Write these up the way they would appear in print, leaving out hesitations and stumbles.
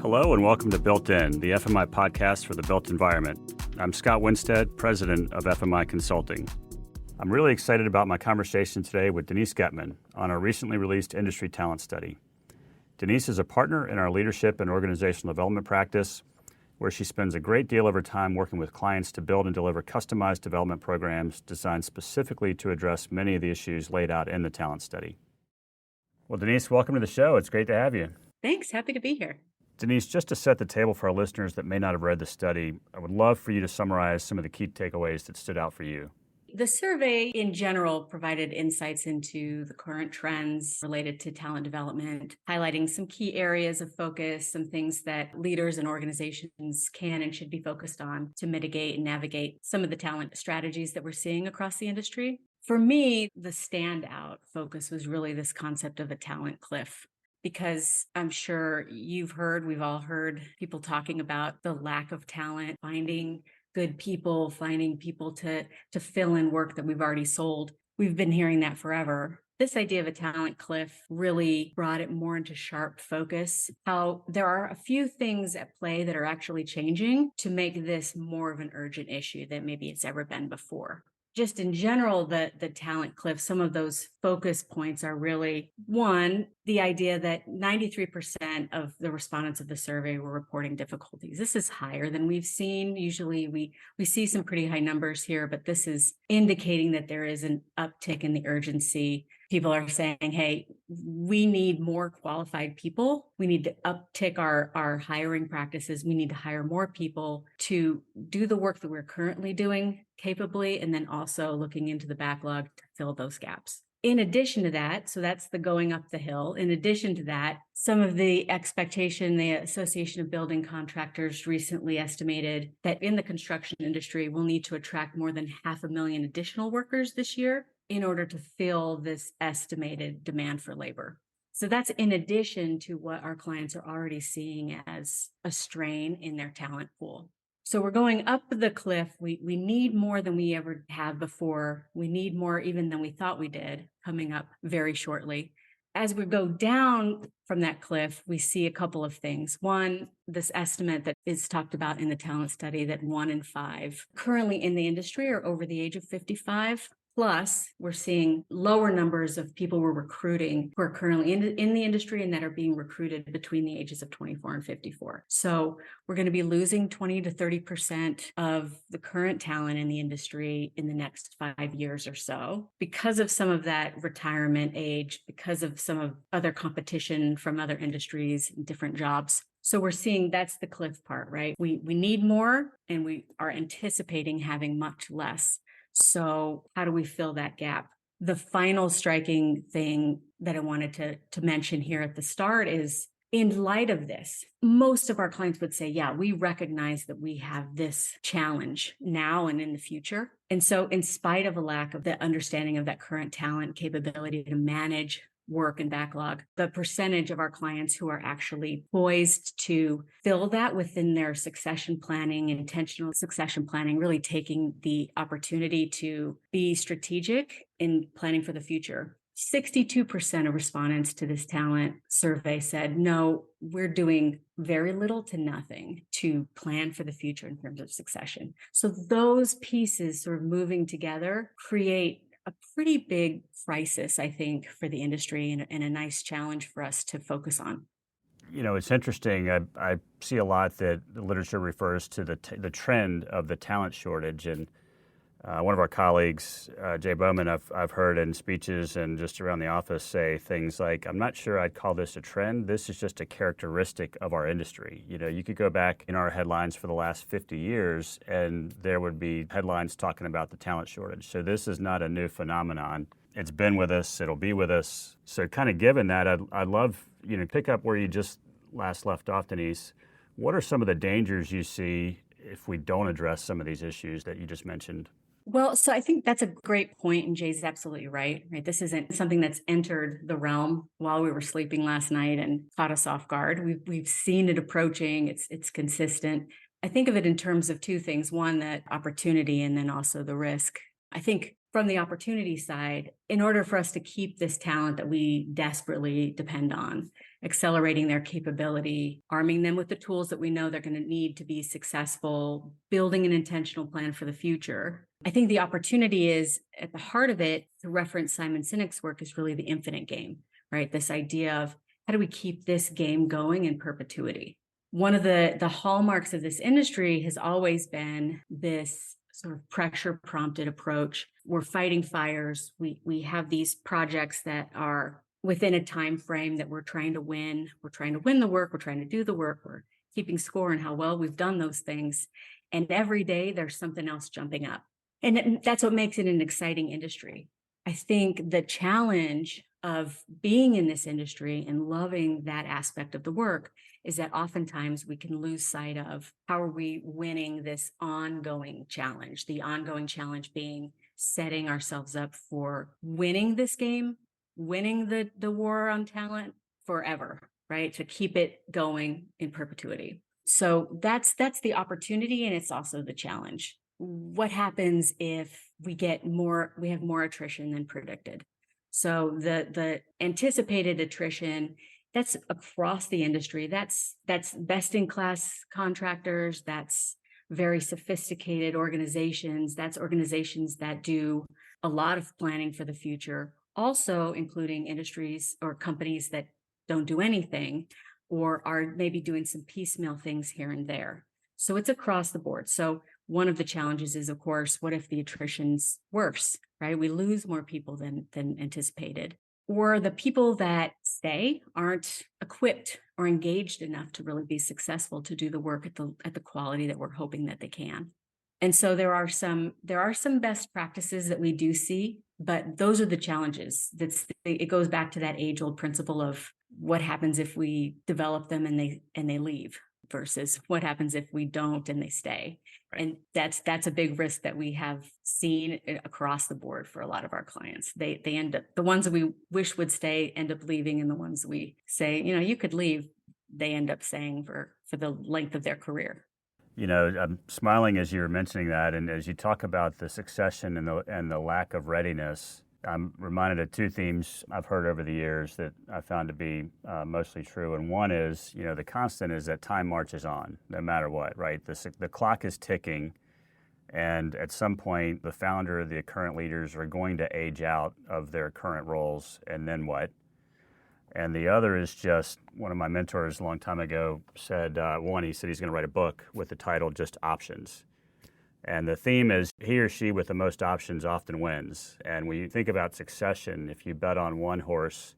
Hello and welcome to Built In, the FMI podcast for the built environment. I'm Scott Winstead, president of FMI Consulting. I'm really excited about my conversation today with Denise Gettman on our recently released industry talent study. Denise is a partner in our leadership and organizational development practice, where she spends a great deal of her time working with clients to build and deliver customized development programs designed specifically to address many of the issues laid out in the talent study. Well, Denise, welcome to the show. It's great to have you. Thanks. Happy to be here. Denise, just to set the table for our listeners that may not have read the study, I would love for you to summarize some of the key takeaways that stood out for you. The survey in general provided insights into the current trends related to talent development, highlighting some key areas of focus, some things that leaders and organizations can and should be focused on to mitigate and navigate some of the talent strategies that we're seeing across the industry. For me, the standout focus was really this concept of a talent cliff. Because I'm sure we've all heard people talking about the lack of talent, finding good people, finding people to fill in work that we've already sold. We've been hearing that forever. This idea of a talent cliff really brought it more into sharp focus, how there are a few things at play that are actually changing to make this more of an urgent issue than maybe it's ever been before. Just in general, the talent cliff, some of those focus points are really, one, the idea that 93% of the respondents of the survey were reporting difficulties. This is higher than we've seen. Usually we see some pretty high numbers here, but this is indicating that there is an uptick in the urgency. People are saying, hey, we need more qualified people. We need to uptick our hiring practices. We need to hire more people to do the work that we're currently doing capably, and then also looking into the backlog to fill those gaps. In addition to that, so that's the going up the hill. In addition to that, some of the expectation, the Association of Building Contractors recently estimated that in the construction industry, we'll need to attract more than 500,000 additional workers this year in order to fill this estimated demand for labor. So that's in addition to what our clients are already seeing as a strain in their talent pool. So we're going up the cliff. We need more than we ever have before. We need more even than we thought we did coming up very shortly. As we go down from that cliff, we see a couple of things. One, this estimate that is talked about in the talent study that 1 in 5 currently in the industry are over the age of 55. Plus, we're seeing lower numbers of people we're recruiting who are currently in the industry and that are being recruited between the ages of 24 and 54. So we're going to be losing 20 to 30% of the current talent in the industry in the next 5 years or so because of some of that retirement age, because of some of other competition from other industries, different jobs. So we're seeing that's the cliff part, right? We need more and we are anticipating having much less. So how do we fill that gap? The final striking thing that I wanted to mention here at the start is, in light of this, most of our clients would say, yeah, we recognize that we have this challenge now and in the future. And so in spite of a lack of the understanding of that current talent capability to manage work and backlog, the percentage of our clients who are actually poised to fill that within their succession planning, intentional succession planning, really taking the opportunity to be strategic in planning for the future. 62% of respondents to this talent survey said, no, we're doing very little to nothing to plan for the future in terms of succession. So those pieces sort of moving together create a pretty big crisis, I think, for the industry and a nice challenge for us to focus on. You know, it's interesting. I see a lot that the literature refers to the trend of the talent shortage. And one of our colleagues, Jay Bowman, I've heard in speeches and just around the office say things like, I'm not sure I'd call this a trend. This is just a characteristic of our industry. You know, you could go back in our headlines for the last 50 years and there would be headlines talking about the talent shortage. So this is not a new phenomenon. It's been with us. It'll be with us. So kind of given that, I'd love, pick up where you just last left off, Denise. What are some of the dangers you see if we don't address some of these issues that you just mentioned? Well, so I think that's a great point, and Jay's absolutely right? This isn't something that's entered the realm while we were sleeping last night and caught us off guard. We've seen it approaching. It's consistent. I think of it in terms of two things. One, that opportunity, and then also the risk. I think from the opportunity side, in order for us to keep this talent that we desperately depend on, accelerating their capability, arming them with the tools that we know they're going to need to be successful, building an intentional plan for the future. I think the opportunity is at the heart of it, to reference Simon Sinek's work, is really the infinite game, right? This idea of how do we keep this game going in perpetuity? One of the hallmarks of this industry has always been this sort of pressure prompted approach. We're fighting fires. We have these projects that are within a time frame that we're trying to win. We're trying to win the work. We're trying to do the work. We're keeping score on how well we've done those things. And every day there's something else jumping up. And that's what makes it an exciting industry. I think the challenge of being in this industry and loving that aspect of the work is that oftentimes we can lose sight of how are we winning this ongoing challenge, the ongoing challenge being setting ourselves up for winning this game, winning the war on talent forever, right? To keep it going in perpetuity. So that's the opportunity, and it's also the challenge. What happens if we have more attrition than predicted? So the anticipated attrition, that's across the industry. That's best in class contractors. That's very sophisticated organizations. That's organizations that do a lot of planning for the future, also including industries or companies that don't do anything or are maybe doing some piecemeal things here and there. So it's across the board. So one of the challenges is, of course, what if the attrition's worse, right? We lose more people than anticipated, or the people that stay aren't equipped or engaged enough to really be successful to do the work at the quality that we're hoping that they can. And so there are some best practices that we do see, but those are the challenges. It goes back to that age-old principle of what happens if we develop them and they leave versus what happens if we don't and they stay. Right. And that's a big risk that we have seen across the board for a lot of our clients. They end up, the ones that we wish would stay end up leaving, and the ones we say, you could leave, they end up staying for the length of their career. I'm smiling as you were mentioning that, and as you talk about the succession and the lack of readiness, I'm reminded of two themes I've heard over the years that I found to be mostly true. And one is, the constant is that time marches on, no matter what, right? The clock is ticking, and at some point, the founder, the current leaders are going to age out of their current roles, and then what? And the other is just, one of my mentors a long time ago said, he said he's going to write a book with the title just Options. And the theme is he or she with the most options often wins. And when you think about succession, if you bet on one horse,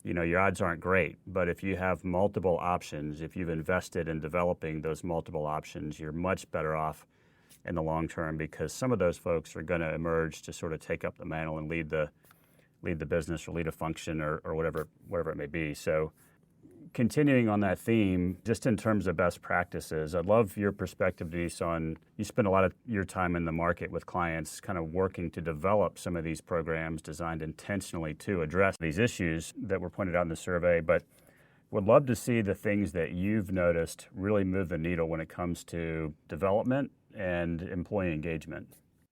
your odds aren't great. But if you have multiple options, if you've invested in developing those multiple options, you're much better off in the long term, because some of those folks are going to emerge to sort of take up the mantle and lead the business or lead a function or whatever it may be. So continuing on that theme, just in terms of best practices, I'd love your perspective, Denise, on, you spend a lot of your time in the market with clients kind of working to develop some of these programs designed intentionally to address these issues that were pointed out in the survey, but would love to see the things that you've noticed really move the needle when it comes to development and employee engagement.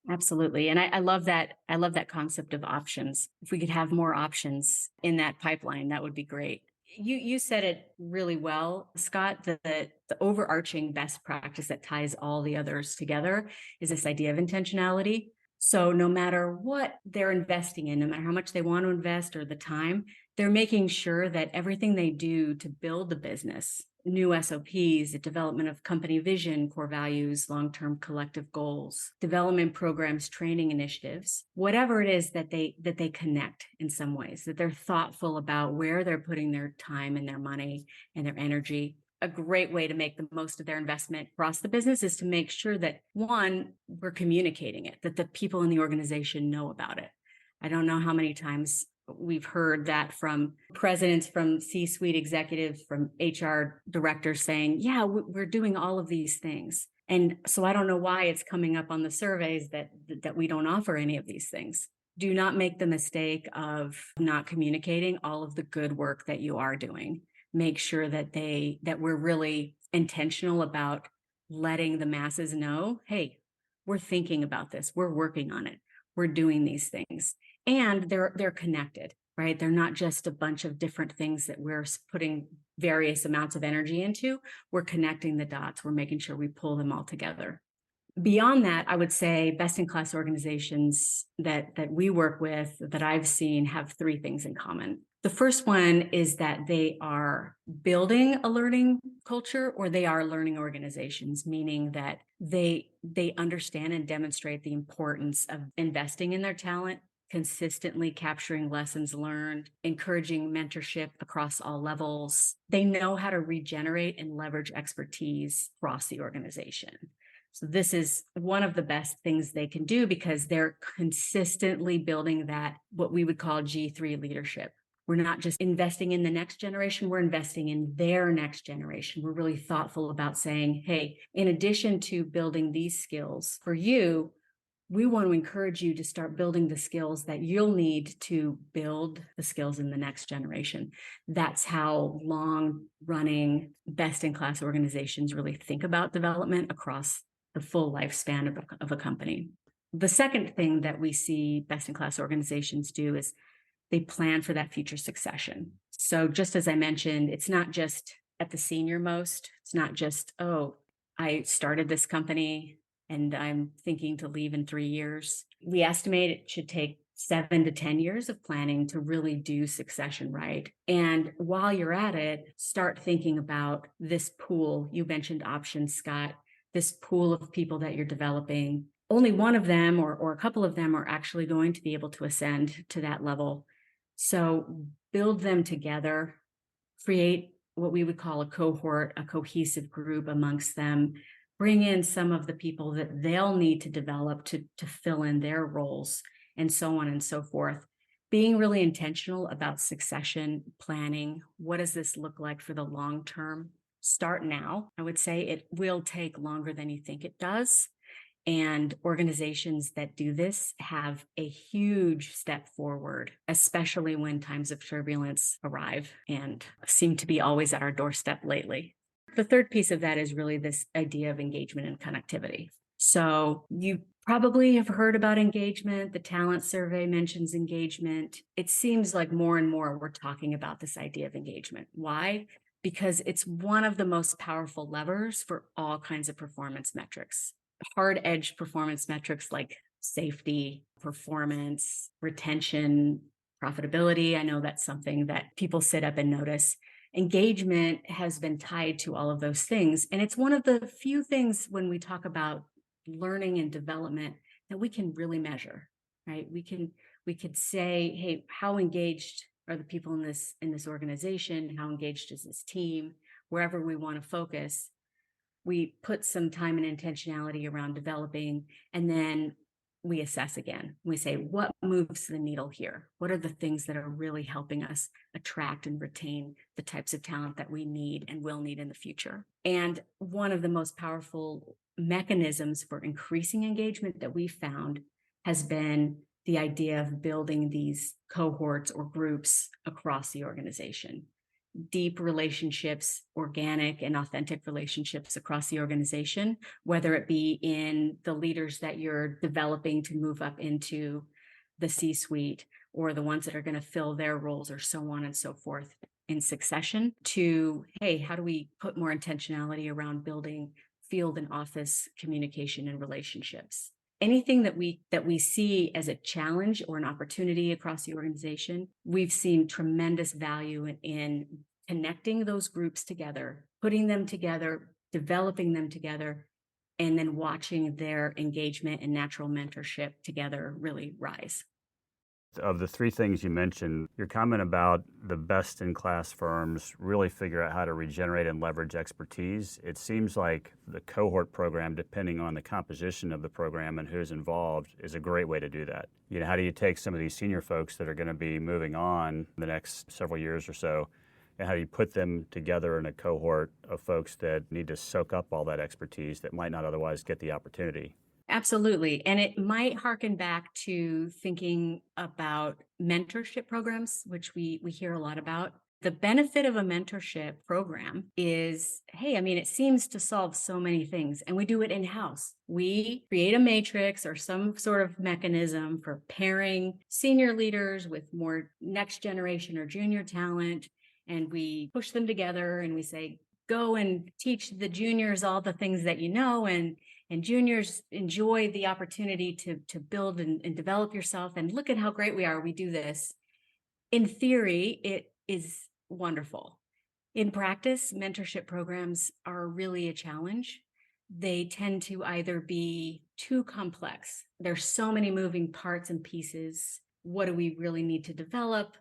Absolutely. And I love that. I love that concept of options. If we could have more options in that pipeline, that would be great. You said it really well, Scott. The overarching best practice that ties all the others together is this idea of intentionality. So no matter what they're investing in, no matter how much they want to invest or the time, they're making sure that everything they do to build the business, new SOPs, the development of company vision, core values, long-term collective goals, development programs, training initiatives, whatever it is that they connect in some ways, that they're thoughtful about where they're putting their time and their money and their energy. A great way to make the most of their investment across the business is to make sure that, one, we're communicating it, that the people in the organization know about it. I don't know how many times we've heard that from presidents, from C-suite executives, from HR directors saying, yeah, we're doing all of these things. And so I don't know why it's coming up on the surveys that we don't offer any of these things. Do not make the mistake of not communicating all of the good work that you are doing. Make sure that we're really intentional about letting the masses know, hey, we're thinking about this. We're working on it. we're doing these things. And they're connected, right? They're not just a bunch of different things that we're putting various amounts of energy into. We're connecting the dots. We're making sure we pull them all together. Beyond that, I would say best-in-class organizations that we work with, that I've seen, have three things in common. The first one is that they are building a learning culture, or they are learning organizations, meaning that they understand and demonstrate the importance of investing in their talent, consistently capturing lessons learned, encouraging mentorship across all levels. They know how to regenerate and leverage expertise across the organization. So this is one of the best things they can do, because they're consistently building that, what we would call G3 leadership. We're not just investing in the next generation, we're investing in their next generation. We're really thoughtful about saying, hey, in addition to building these skills for you, we want to encourage you to start building the skills that you'll need to build the skills in the next generation. That's how long-running, best-in-class organizations really think about development across the full lifespan of a company. The second thing that we see best-in-class organizations do is they plan for that future succession. So just as I mentioned, it's not just at the senior most. It's not just, oh, I started this company and I'm thinking to leave in 3 years. We estimate it should take 7 to 10 years of planning to really do succession right. And while you're at it, start thinking about this pool. You mentioned options, Scott, this pool of people that you're developing. Only one of them or a couple of them are actually going to be able to ascend to that level. So build them together, create what we would call a cohort, a cohesive group amongst them, bring in some of the people that they'll need to develop to fill in their roles, and so on and so forth. Being really intentional about succession planning. What does this look like for the long term? Start now. I would say it will take longer than you think it does. And organizations that do this have a huge step forward, especially when times of turbulence arrive and seem to be always at our doorstep lately. The third piece of that is really this idea of engagement and connectivity. So you probably have heard about engagement. The talent survey mentions engagement. It seems like more and more we're talking about this idea of engagement. Why? Because it's one of the most powerful levers for all kinds of performance metrics. Hard-edged performance metrics like safety, performance, retention, profitability. I know that's something that people sit up and notice. Engagement has been tied to all of those things. And it's one of the few things when we talk about learning and development that we can really measure, right? We could say, hey, how engaged are the people in this organization? How engaged is this team? Wherever we want to focus, we put some time and intentionality around developing, and then we assess again. We say, what moves the needle here? What are the things that are really helping us attract and retain the types of talent that we need and will need in the future? And one of the most powerful mechanisms for increasing engagement that we found has been the idea of building these cohorts or groups across the organization. Deep relationships, organic and authentic relationships across the organization, whether it be in the leaders that you're developing to move up into the C-suite, or the ones that are going to fill their roles, or so on and so forth in succession, to, hey, how do we put more intentionality around building field and office communication and relationships? Anything that we see as a challenge or an opportunity across the organization, we've seen tremendous value in connecting those groups together, putting them together, developing them together, and then watching their engagement and natural mentorship together really rise. Of the three things you mentioned, your comment about the best-in-class firms really figure out how to regenerate and leverage expertise, it seems like the cohort program, depending on the composition of the program and who's involved, is a great way to do that. You know, how do you take some of these senior folks that are going to be moving on the next several years or so, and how do you put them together in a cohort of folks that need to soak up all that expertise that might not otherwise get the opportunity? Absolutely. And it might harken back to thinking about mentorship programs, which we hear a lot about. The benefit of a mentorship program is, hey, I mean, it seems to solve so many things, and we do it in-house. We create a matrix or some sort of mechanism for pairing senior leaders with more next generation or junior talent, and we push them together and we say, go and teach the juniors all the things that you know, and juniors enjoy the opportunity to build and develop yourself, and look at how great we are. We do this. In theory, it is wonderful. In practice, mentorship programs are really a challenge. They tend to either be too complex. There's so many moving parts and pieces. What do we really need to develop?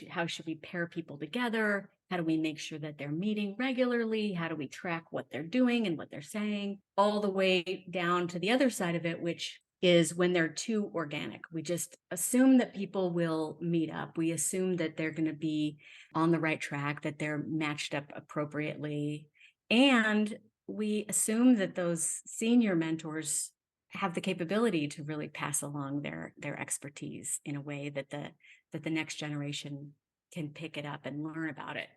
How should we pair people together? How do we make sure that they're meeting regularly? How do we track what they're doing and what they're saying? All the way down to the other side of it, which is when they're too organic. We just assume that people will meet up. We assume that they're going to be on the right track, that they're matched up appropriately. And we assume that those senior mentors have the capability to really pass along their expertise in a way that the next generation can pick it up and learn about it.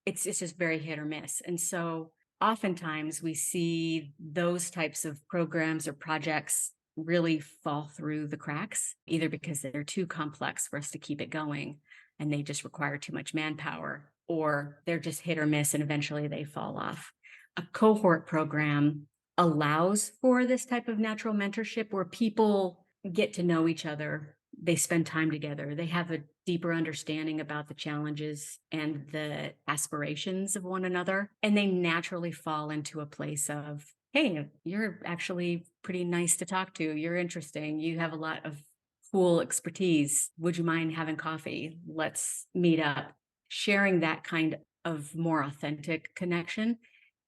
It's just very hit or miss. And so oftentimes we see those types of programs or projects really fall through the cracks, either because they're too complex for us to keep it going and they just require too much manpower, or they're just hit or miss and eventually they fall off. A cohort program allows for this type of natural mentorship where people get to know each other. They spend time together. They have a deeper understanding about the challenges and the aspirations of one another. And they naturally fall into a place of, hey, you're actually pretty nice to talk to. You're interesting. You have a lot of cool expertise. Would you mind having coffee? Let's meet up. Sharing that kind of more authentic connection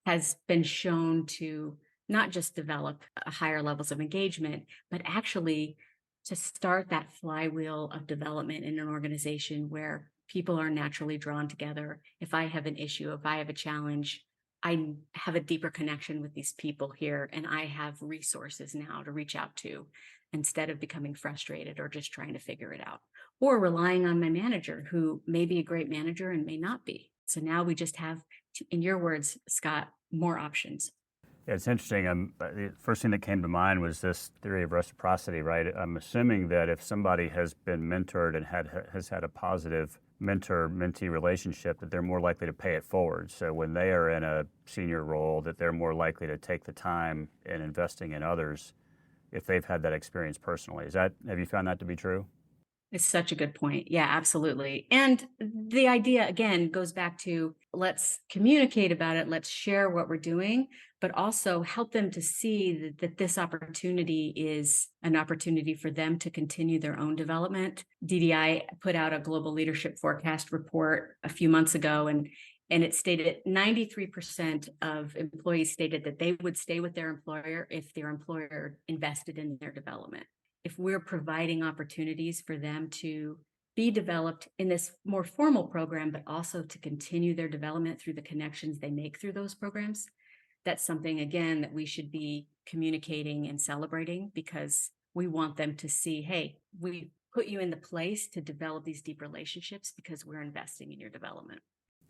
has been shown to not just develop higher levels of engagement, but actually to start that flywheel of development in an organization where people are naturally drawn together. If I have an issue, if I have a challenge, I have a deeper connection with these people here, and I have resources now to reach out to instead of becoming frustrated or just trying to figure it out, or relying on my manager, who may be a great manager and may not be. So now we just have, in your words, Scott, more options. Yeah, it's interesting. The first thing that came to mind was this theory of reciprocity, right? I'm assuming that if somebody has been mentored and has had a positive mentor-mentee relationship, that they're more likely to pay it forward. So when they are in a senior role, that they're more likely to take the time in investing in others if they've had that experience personally. Have you found that to be true? It's such a good point. Yeah, absolutely. And the idea, again, goes back to let's communicate about it, let's share what we're doing, but also help them to see that this opportunity is an opportunity for them to continue their own development. DDI put out a global leadership forecast report a few months ago, and it stated 93% of employees stated that they would stay with their employer if their employer invested in their development. If we're providing opportunities for them to be developed in this more formal program, but also to continue their development through the connections they make through those programs, that's something, again, that we should be communicating and celebrating, because we want them to see, hey, we put you in the place to develop these deep relationships because we're investing in your development.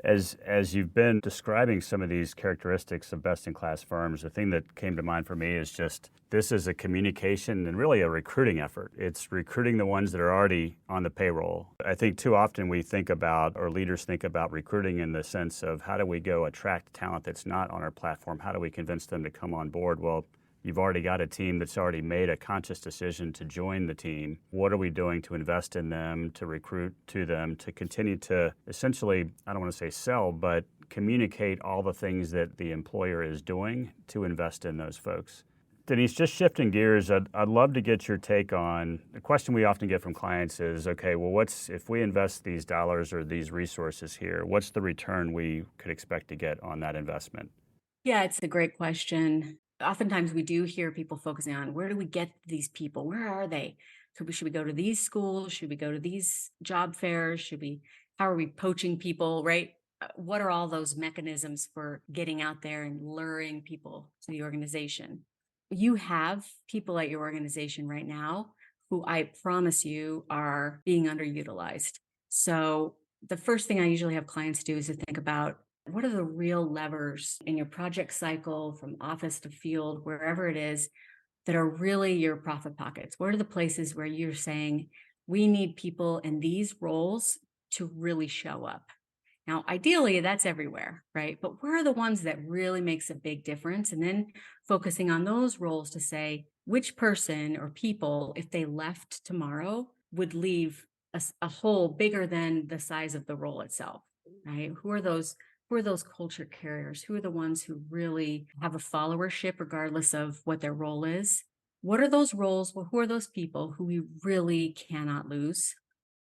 As you've been describing some of these characteristics of best-in-class firms, the thing that came to mind for me is just this is a communication and really a recruiting effort. It's recruiting the ones that are already on the payroll. I think too often we think about, or leaders think about, recruiting in the sense of how do we go attract talent that's not on our platform? How do we convince them to come on board? Well, you've already got a team that's already made a conscious decision to join the team. What are we doing to invest in them, to recruit to them, to continue to essentially, I don't want to say sell, but communicate all the things that the employer is doing to invest in those folks? Denise, just shifting gears, I'd love to get your take on the question we often get from clients is, okay, well, if we invest these dollars or these resources here, what's the return we could expect to get on that investment? Yeah, it's a great question. Oftentimes we do hear people focusing on, where do we get these people? Where are they? Should we go to these schools? Should we go to these job fairs? How are we poaching people, right? What are all those mechanisms for getting out there and luring people to the organization? You have people at your organization right now who I promise you are being underutilized. So The first thing I usually have clients do is to think about what are the real levers in your project cycle from office to field, wherever it is, that are really your profit pockets? What are the places where you're saying, we need people in these roles to really show up? Now, ideally, that's everywhere, right? But where are the ones that really makes a big difference? And then focusing on those roles to say which person or people, if they left tomorrow, would leave a hole bigger than the size of the role itself, right? Who are those culture carriers? Who are the ones who really have a followership regardless of what their role is? What are those roles? Well, who are those people who we really cannot lose?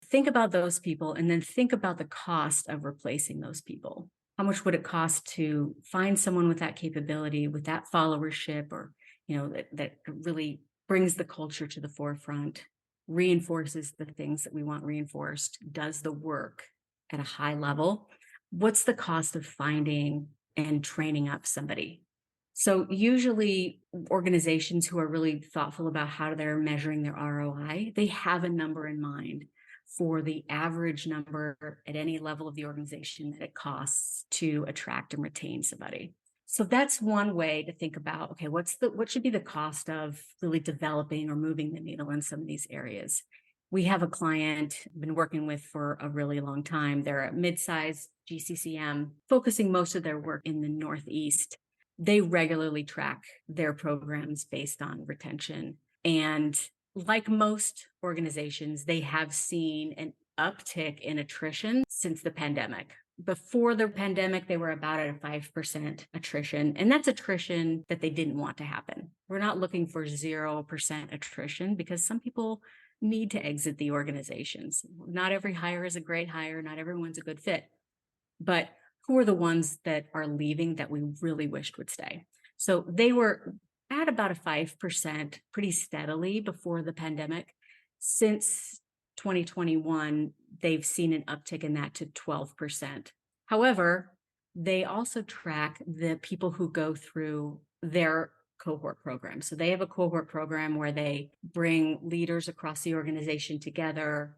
Think about those people and then think about the cost of replacing those people. How much would it cost to find someone with that capability, with that followership, or that really brings the culture to the forefront, reinforces the things that we want reinforced, does the work at a high level? What's the cost of finding and training up somebody? So usually organizations who are really thoughtful about how they're measuring their ROI, they have a number in mind for the average number at any level of the organization that it costs to attract and retain somebody. So that's one way to think about, okay, what should be the cost of really developing or moving the needle in some of these areas? We have a client I've been working with for a really long time. They're a mid-sized GCCM, focusing most of their work in the Northeast. They regularly track their programs based on retention. And like most organizations, they have seen an uptick in attrition since the pandemic. Before the pandemic, they were about at a 5% attrition, and that's attrition that they didn't want to happen. We're not looking for 0% attrition because some people need to exit the organizations. Not every hire is a great hire, not everyone's a good fit, but who are the ones that are leaving that we really wished would stay? So they were at about a 5% pretty steadily before the pandemic. Since 2021, they've seen an uptick in that to 12%. However, they also track the people who go through their cohort program. So they have a cohort program where they bring leaders across the organization together,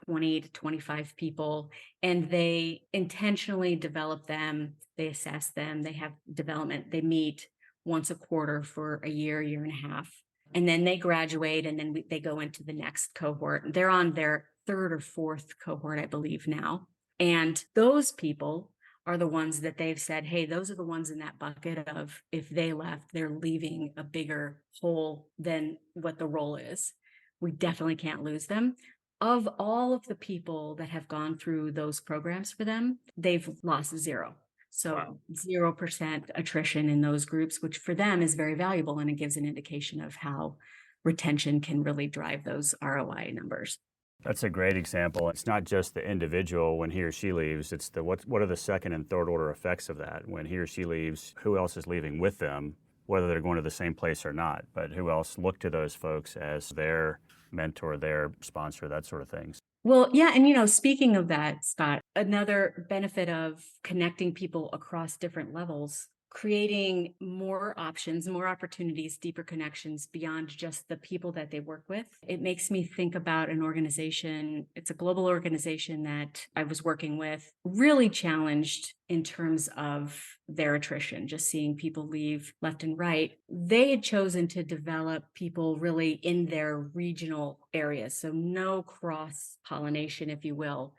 20 to 25 people, and they intentionally develop them. They assess them. They have development. They meet once a quarter for a year and a half. And then they graduate, and then they go into the next cohort. They're on their third or fourth cohort, I believe now. And those people are the ones that they've said, hey, those are the ones in that bucket of if they left, they're leaving a bigger hole than what the role is. We definitely can't lose them. Of all of the people that have gone through those programs for them, they've lost zero. So wow. 0% attrition in those groups, which for them is very valuable. And it gives an indication of how retention can really drive those ROI numbers. That's a great example. It's not just the individual when he or she leaves, it's the what are the second and third order effects of that? When he or she leaves, who else is leaving with them, whether they're going to the same place or not, but who else look to those folks as their mentor, their sponsor, that sort of things. Well, yeah. And, speaking of that, Scott, another benefit of connecting people across different levels, creating more options, more opportunities, deeper connections beyond just the people that they work with. It makes me think about an organization. It's a global organization that I was working with, really challenged in terms of their attrition, just seeing people leave left and right. They had chosen to develop people really in their regional areas. So no cross pollination, if you will.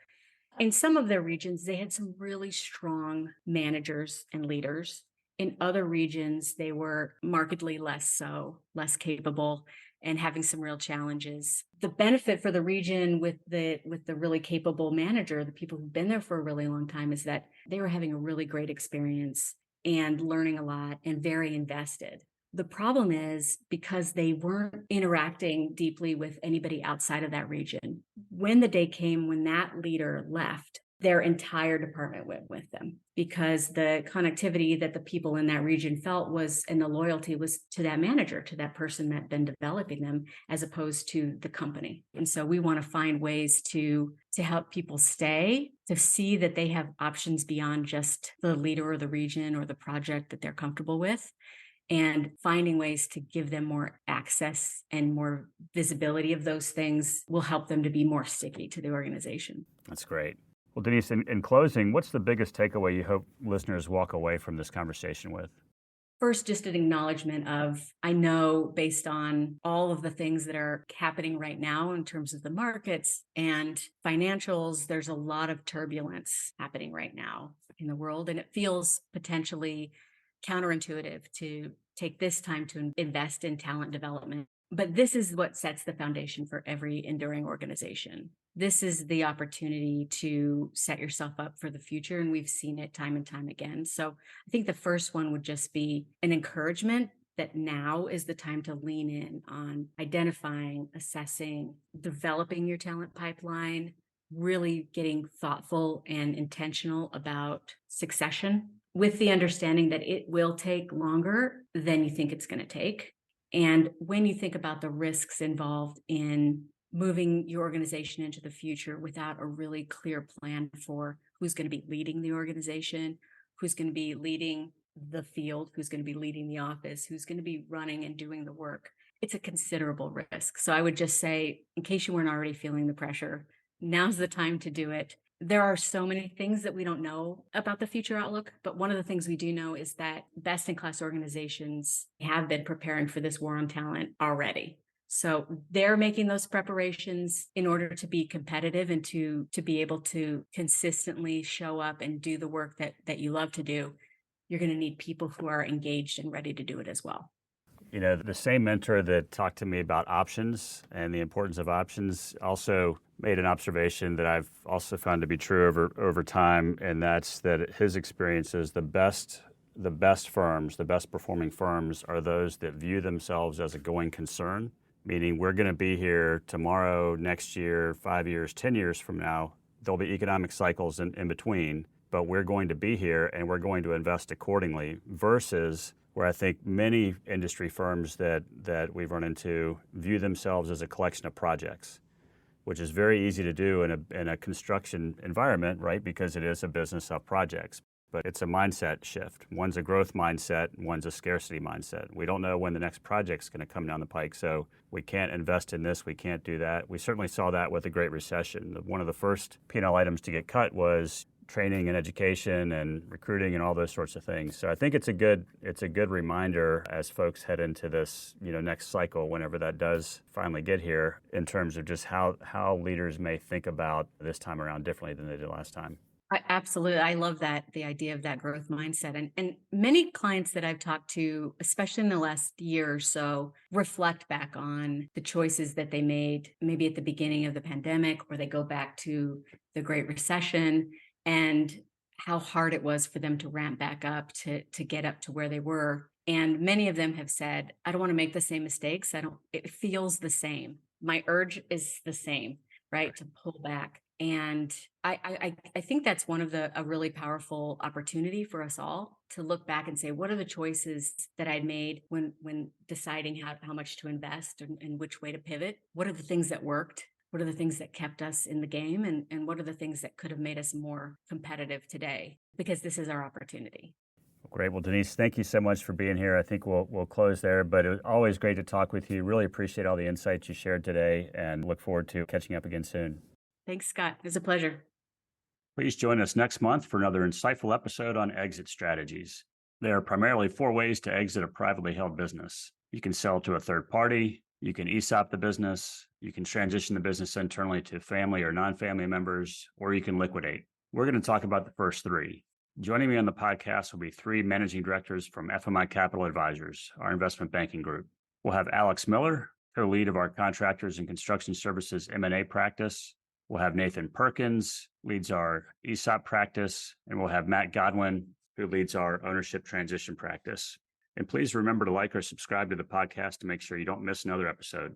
In some of their regions, they had some really strong managers and leaders. In other regions, they were markedly less so, less capable, and having some real challenges. The benefit for the region with the really capable manager, the people who've been there for a really long time, is that they were having a really great experience and learning a lot and very invested. The problem is because they weren't interacting deeply with anybody outside of that region. When the day came when that leader left, their entire department went with them because the connectivity that the people in that region felt was, and the loyalty was to that manager, to that person that had been developing them, as opposed to the company. And so we want to find ways to help people stay, to see that they have options beyond just the leader or the region or the project that they're comfortable with, and finding ways to give them more access and more visibility of those things will help them to be more sticky to the organization. That's great. Well, Denise, in closing, what's the biggest takeaway you hope listeners walk away from this conversation with? First, just an acknowledgement of, I know based on all of the things that are happening right now in terms of the markets and financials, there's a lot of turbulence happening right now in the world. And it feels potentially counterintuitive to take this time to invest in talent development. But this is what sets the foundation for every enduring organization. This is the opportunity to set yourself up for the future. And we've seen it time and time again. So I think the first one would just be an encouragement that now is the time to lean in on identifying, assessing, developing your talent pipeline, really getting thoughtful and intentional about succession with the understanding that it will take longer than you think it's going to take. And when you think about the risks involved in moving your organization into the future without a really clear plan for who's going to be leading the organization, who's going to be leading the field, who's going to be leading the office, who's going to be running and doing the work, it's a considerable risk. So I would just say, in case you weren't already feeling the pressure, now's the time to do it. There are so many things that we don't know about the future outlook, but one of the things we do know is that best-in-class organizations have been preparing for this war on talent already. So they're making those preparations in order to be competitive and to be able to consistently show up and do the work that you love to do. You're going to need people who are engaged and ready to do it as well. You know, the same mentor that talked to me about options and the importance of options also made an observation that I've also found to be true over time, and that's that his experience is the best firms, the best performing firms are those that view themselves as a going concern, meaning we're going to be here tomorrow, next year, 5 years, 10 years from now. There'll be economic cycles in between, but we're going to be here and we're going to invest accordingly, versus where I think many industry firms that we've run into view themselves as a collection of projects, which is very easy to do in a construction environment, right? Because it is a business of projects. But it's a mindset shift. One's a growth mindset, one's a scarcity mindset. We don't know when the next project's going to come down the pike, so we can't invest in this, we can't do that. We certainly saw that with the Great Recession. One of the first P&L items to get cut was training and education and recruiting and all those sorts of things. So I think it's a good reminder as folks head into this, next cycle, whenever that does finally get here, in terms of just how leaders may think about this time around differently than they did last time. Absolutely. I love that, the idea of that growth mindset. And many clients that I've talked to, especially in the last year or so, reflect back on the choices that they made, maybe at the beginning of the pandemic, or they go back to the Great Recession, and how hard it was for them to ramp back up to get up to where they were. And many of them have said, I don't want to make the same mistakes. It feels the same. My urge is the same, right? To pull back. And I think that's one of a really powerful opportunity for us all to look back and say, what are the choices that I'd made when deciding how much to invest and which way to pivot? What are the things that worked? What are the things that kept us in the game? And what are the things that could have made us more competitive today? Because this is our opportunity. Great. Well, Denise, thank you so much for being here. I think we'll close there, but it was always great to talk with you. Really appreciate all the insights you shared today and look forward to catching up again soon. Thanks, Scott. It was a pleasure. Please join us next month for another insightful episode on exit strategies. There are primarily 4 ways to exit a privately held business. You can sell to a third party, you can ESOP the business, you can transition the business internally to family or non-family members, or you can liquidate. We're going to talk about the first 3. Joining me on the podcast will be 3 managing directors from FMI Capital Advisors, our investment banking group. We'll have Alex Miller, co-lead of our contractors and construction services M&A practice. We'll have Nathan Perkins, leads our ESOP practice, and we'll have Matt Godwin, who leads our ownership transition practice. And please remember to like or subscribe to the podcast to make sure you don't miss another episode.